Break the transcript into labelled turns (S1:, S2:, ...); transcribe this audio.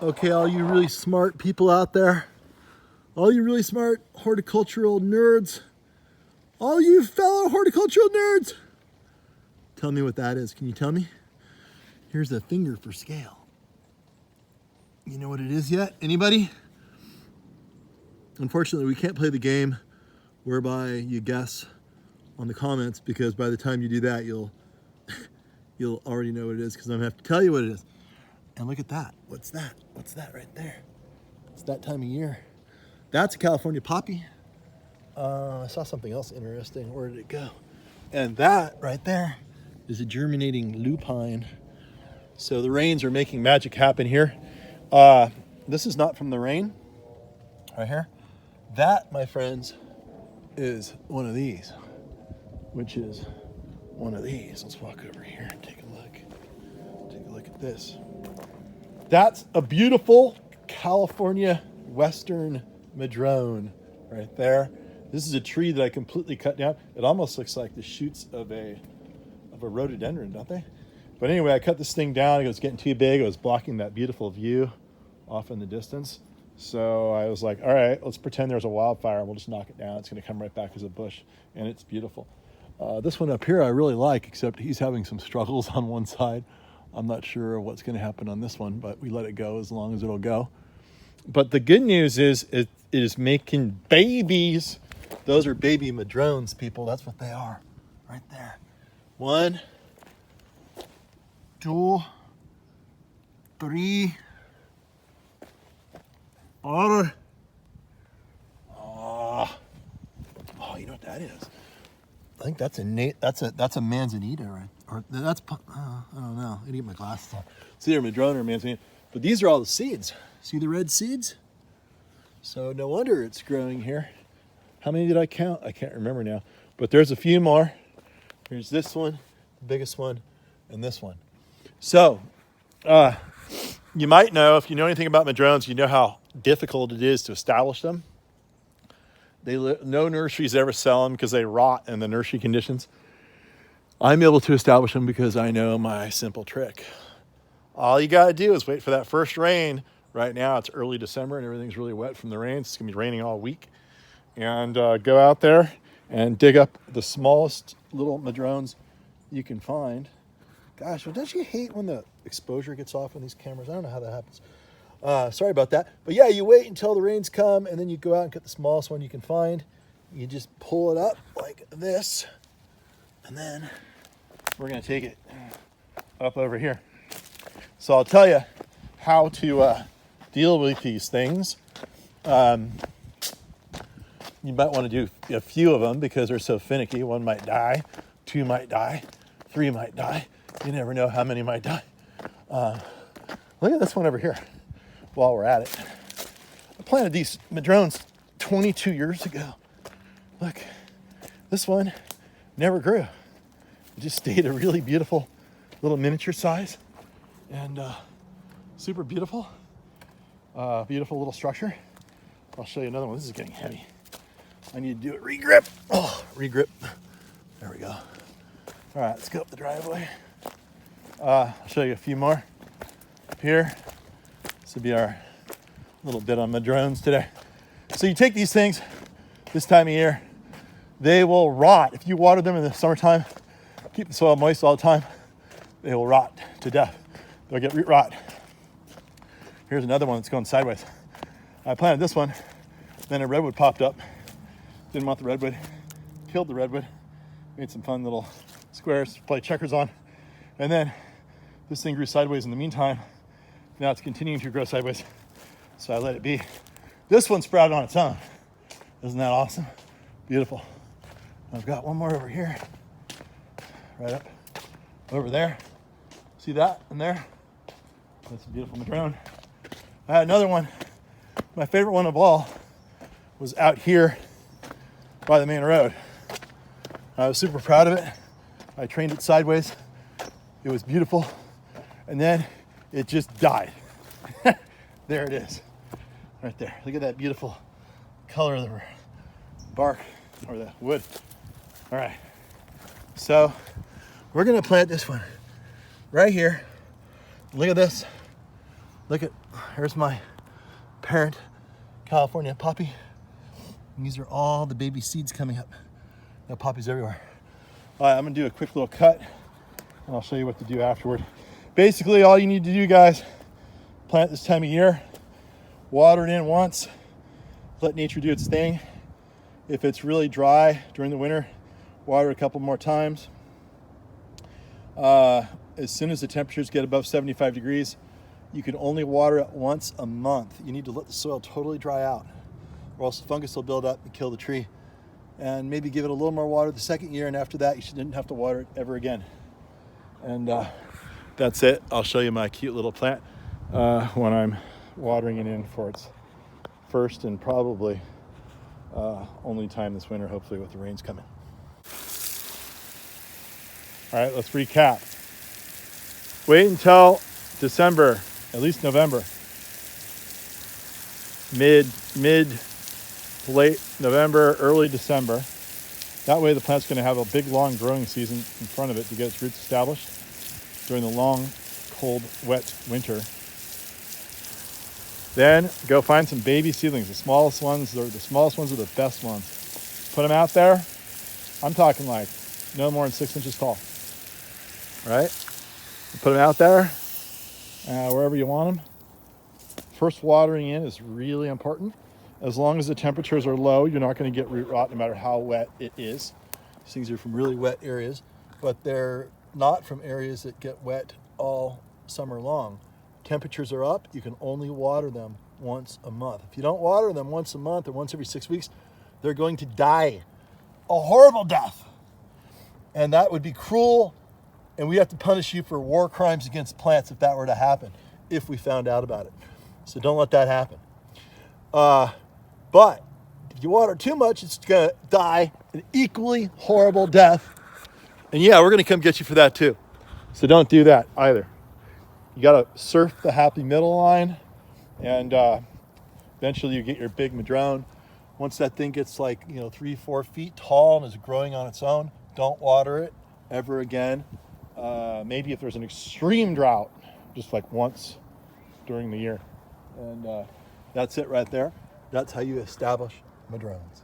S1: Okay, all you really smart people out there, all you really smart horticultural nerds, all you fellow horticultural nerds, tell me what that is. Can you tell me? Here's a finger for scale. You know what it is yet? Anybody? Unfortunately, we can't play the game whereby you guess on the comments, because by the time you do that, you'll already know what it is, because I'm gonna have to tell you what it is. And look at that. What's that? What's that right there? It's that time of year. That's a California poppy. I saw something else interesting. Where did it go? And that right there is a germinating lupine. So the rains are making magic happen here. This is not from the rain, right here. That, my friends, is one of these, which is one of these. Let's walk over here and take a look. Take a look at this. That's a beautiful California Western Madrone right there. This is a tree that I completely cut down. It almost looks like the shoots of a rhododendron, don't they? But anyway, I cut this thing down. It was getting too big. It was blocking that beautiful view off in the distance. So I was like, all right, let's pretend there's a wildfire and we'll just knock it down. It's going to come right back as a bush, and it's beautiful. This one up here I really like, except he's having some struggles on one side. I'm not sure what's going to happen on this one, but we let it go as long as it'll go. But the good news is it is making babies. Those are baby madrones, people. That's what they are right there. 1, 2, 3, 4. Oh, you know what that is? I think that's a manzanita, right? Or that's I don't know. I need to get my glasses on. It's either madrone or manzanita. But these are all the seeds. See the red seeds? So no wonder it's growing here. How many did I count? I can't remember now. But there's a few more. Here's this one, the biggest one, and this one. So you might know, if you know anything about madrones, you know how difficult it is to establish them. No nurseries ever sell them because they rot in the nursery conditions. I'm able to establish them because I know my simple trick. All you got to do is wait for that first rain. Right now it's early December and everything's really wet from the rains. It's going to be raining all week. And go out there and dig up the smallest little madrones you can find. Gosh, well, don't you hate when the exposure gets off on these cameras? I don't know how that happens. Sorry about that. But yeah, you wait until the rains come, and then you go out and get the smallest one you can find. You just pull it up like this, and then we're going to take it up over here. So I'll tell you how to deal with these things. You might want to do a few of them because they're so finicky. 1 might die, 2 might die, 3 might die. You never know how many might die. Look at this one over here while we're at it. I planted these madrones 22 years ago. Look, this one never grew. It just stayed a really beautiful little miniature size and super beautiful. Beautiful little structure. I'll show you another one. This is getting heavy. I need to do it. Regrip. Oh, regrip. There we go. All right, let's go up the driveway. I'll show you a few more up here. This will be our little bit on madrones today. So you take these things this time of year, they will rot. If you water them in the summertime, keep the soil moist all the time, they will rot to death. They'll get root rot. Here's another one that's going sideways. I planted this one, then a redwood popped up. Didn't want the redwood, killed the redwood, made some fun little squares to play checkers on. And then this thing grew sideways in the meantime. Now it's continuing to grow sideways, so I let it be. This one sprouted on its own. Isn't that awesome? Beautiful. I've got one more over here, right up over there. See that in there? That's a beautiful madrone. I had another one. My favorite one of all was out here by the main road. I was super proud of it. I trained it sideways. It was beautiful. And then it just died. There it is, right there. Look at that beautiful color of the bark or the wood. All right, so we're gonna plant this one right here. Look at this. Look at, here's my parent California poppy. And these are all the baby seeds coming up. There are poppies everywhere. All right, I'm gonna do a quick little cut and I'll show you what to do afterward. Basically, all you need to do, guys, plant this time of year, water it in once, let nature do its thing. If it's really dry during the winter, water a couple more times. As soon as the temperatures get above 75 degrees, you can only water it once a month. You need to let the soil totally dry out, or else the fungus will build up and kill the tree. And maybe give it a little more water the second year, and after that, you shouldn't have to water it ever again. And that's it. I'll show you my cute little plant when I'm watering it in for its first and probably only time this winter, hopefully with the rains coming. All right, let's recap. Wait until December, at least November. Mid to late November, early December. That way the plant's gonna have a big, long growing season in front of it to get its roots established during the long, cold, wet winter. Then go find some baby seedlings. The smallest ones are the best ones. Put them out there. I'm talking like no more than 6 inches tall. Right? Put them out there, wherever you want them. First watering in is really important. As long as the temperatures are low, you're not going to get root rot no matter how wet it is. These things are from really wet areas, but they're not from areas that get wet all summer long. Temperatures are up, you can only water them once a month. If you don't water them once a month or once every 6 weeks, they're going to die a horrible death. And that would be cruel, and we'd have to punish you for war crimes against plants if that were to happen, if we found out about it. So don't let that happen. But if you water too much, it's gonna die an equally horrible death. And yeah, we're gonna come get you for that too. So don't do that either. You gotta surf the happy middle line, and eventually you get your big madrone. Once that thing gets like 3-4 feet tall and is growing on its own, don't water it ever again. Maybe if there's an extreme drought, just like once during the year. And that's it right there. That's how you establish madrones.